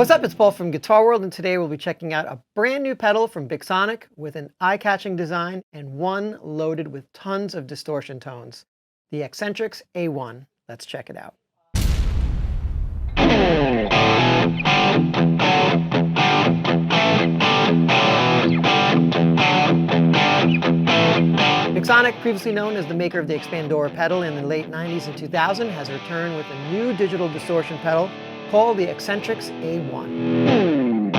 What's up, it's Paul from Guitar World, and today we'll be checking out a brand new pedal from Bixonic with an eye-catching design and one loaded with tons of distortion tones, the Eccentrics A1. Let's check it out. Bixonic, previously known as the maker of the Expandora pedal in the late 90s and 2000, has returned with a new digital distortion pedal called the Eccentrics A1.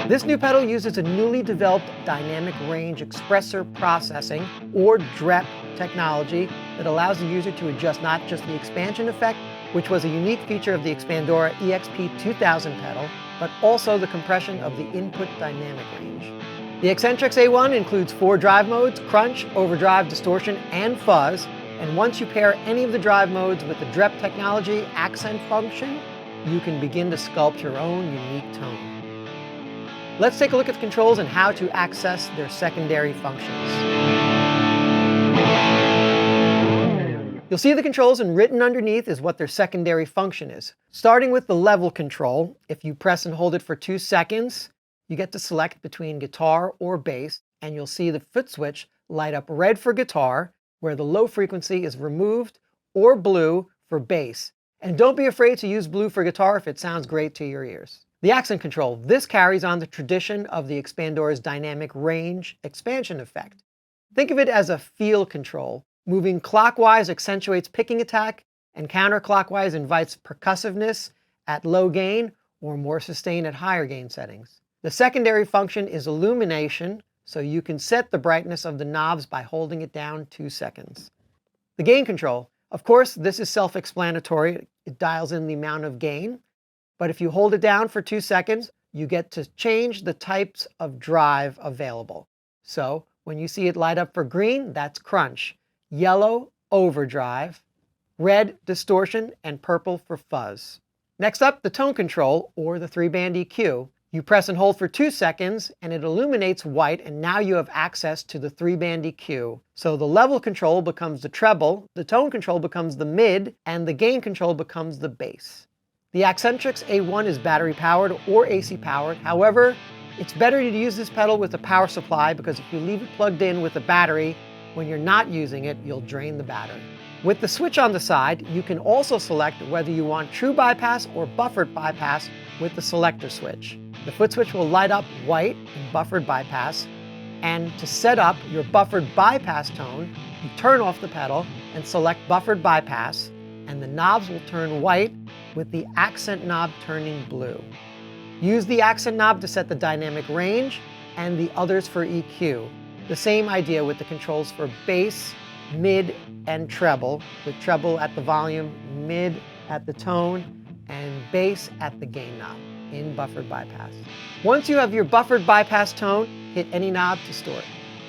This new pedal uses a newly developed dynamic range expressor processing, or DREP technology, that allows the user to adjust not just the expansion effect, which was a unique feature of the Expandora EXP 2000 pedal, but also the compression of the input dynamic range. The Eccentrics A1 includes 4 drive modes: Crunch, Overdrive, Distortion, and Fuzz, and once you pair any of the drive modes with the DREP technology accent function, you can begin to sculpt your own unique tone. Let's take a look at the controls and how to access their secondary functions. You'll see the controls, and written underneath is what their secondary function is. Starting with the level control, if you press and hold it for 2 seconds, you get to select between guitar or bass, and you'll see the foot switch light up red for guitar, where the low frequency is removed, or blue for bass. And don't be afraid to use blue for guitar if it sounds great to your ears. The accent control. This carries on the tradition of the Expandora's dynamic range expansion effect. Think of it as a feel control. Moving clockwise accentuates picking attack, and counterclockwise invites percussiveness at low gain or more sustain at higher gain settings. The secondary function is illumination, so you can set the brightness of the knobs by holding it down 2 seconds. The gain control. Of course, this is self-explanatory. It dials in the amount of gain, but if you hold it down for 2 seconds, you get to change the types of drive available. So when you see it light up for green, that's crunch, yellow, overdrive, red, distortion, and purple for fuzz. Next up, the tone control, or the 3-band EQ. You press and hold for 2 seconds, and it illuminates white, and now you have access to the 3-band EQ. So the level control becomes the treble, the tone control becomes the mid, and the gain control becomes the bass. The Eccentrics A1 is battery powered or AC powered. However, it's better to use this pedal with a power supply, because if you leave it plugged in with a battery, when you're not using it, you'll drain the battery. With the switch on the side, you can also select whether you want true bypass or buffered bypass with the selector switch. The foot switch will light up white in buffered bypass, and to set up your buffered bypass tone, you turn off the pedal and select buffered bypass, and the knobs will turn white with the accent knob turning blue. Use the accent knob to set the dynamic range and the others for EQ. The same idea with the controls for bass, mid, and treble, with treble at the volume, mid at the tone, and bass at the gain knob in buffered bypass. Once you have your buffered bypass tone, hit any knob to store it.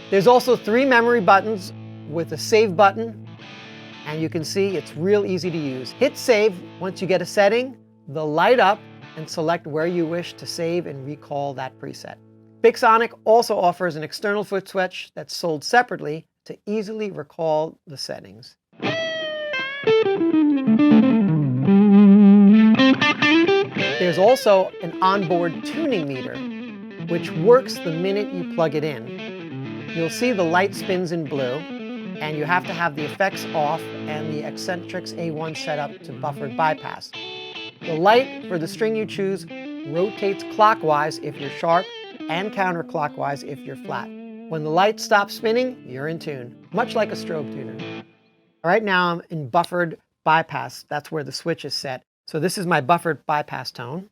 There's also 3 memory buttons with a save button, and you can see it's real easy to use. Hit save once you get a setting, they'll light up, and select where you wish to save and recall that preset. Bixonic also offers an external foot switch that's sold separately to easily recall the settings. There's also an onboard tuning meter, which works the minute you plug it in. You'll see the light spins in blue, and you have to have the effects off and the Eccentrics A1 set up to buffered bypass. The light for the string you choose rotates clockwise if you're sharp and counterclockwise if you're flat. When the light stops spinning, you're in tune, much like a strobe tuner. Right now I'm in buffered bypass. That's where the switch is set. So this is my buffered bypass tone.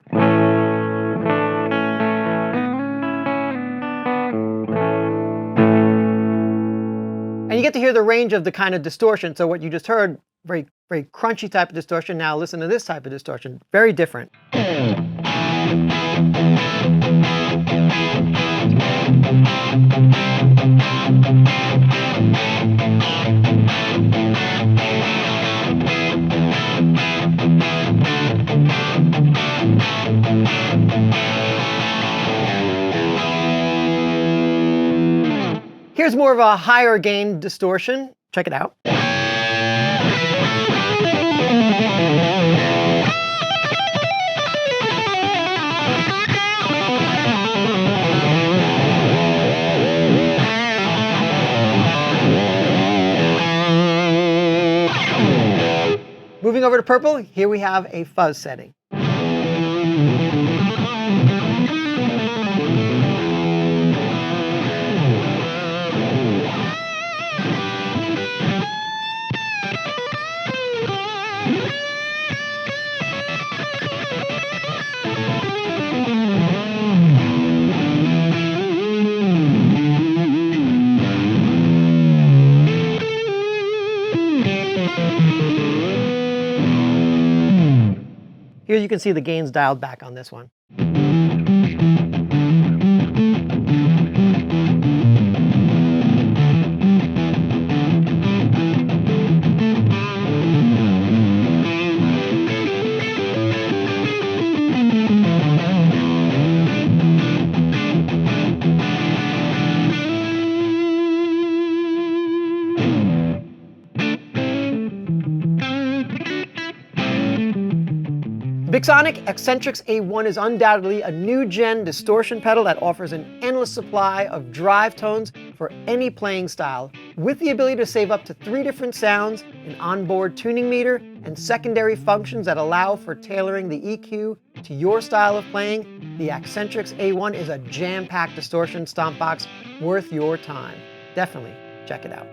And you get to hear the range of the kind of distortion. So what you just heard, very crunchy type of distortion. Now listen to this type of distortion, very different. Here's more of a higher gain distortion. Check it out. Moving over to purple, here we have a fuzz setting. Here you can see the gains dialed back on this one. The Bixonic Axentrix A1 is undoubtedly a new-gen distortion pedal that offers an endless supply of drive tones for any playing style, with the ability to save up to 3 different sounds, an onboard tuning meter, and secondary functions that allow for tailoring the EQ to your style of playing. The Eccentrics A1 is a jam-packed distortion stomp box worth your time. Definitely check it out.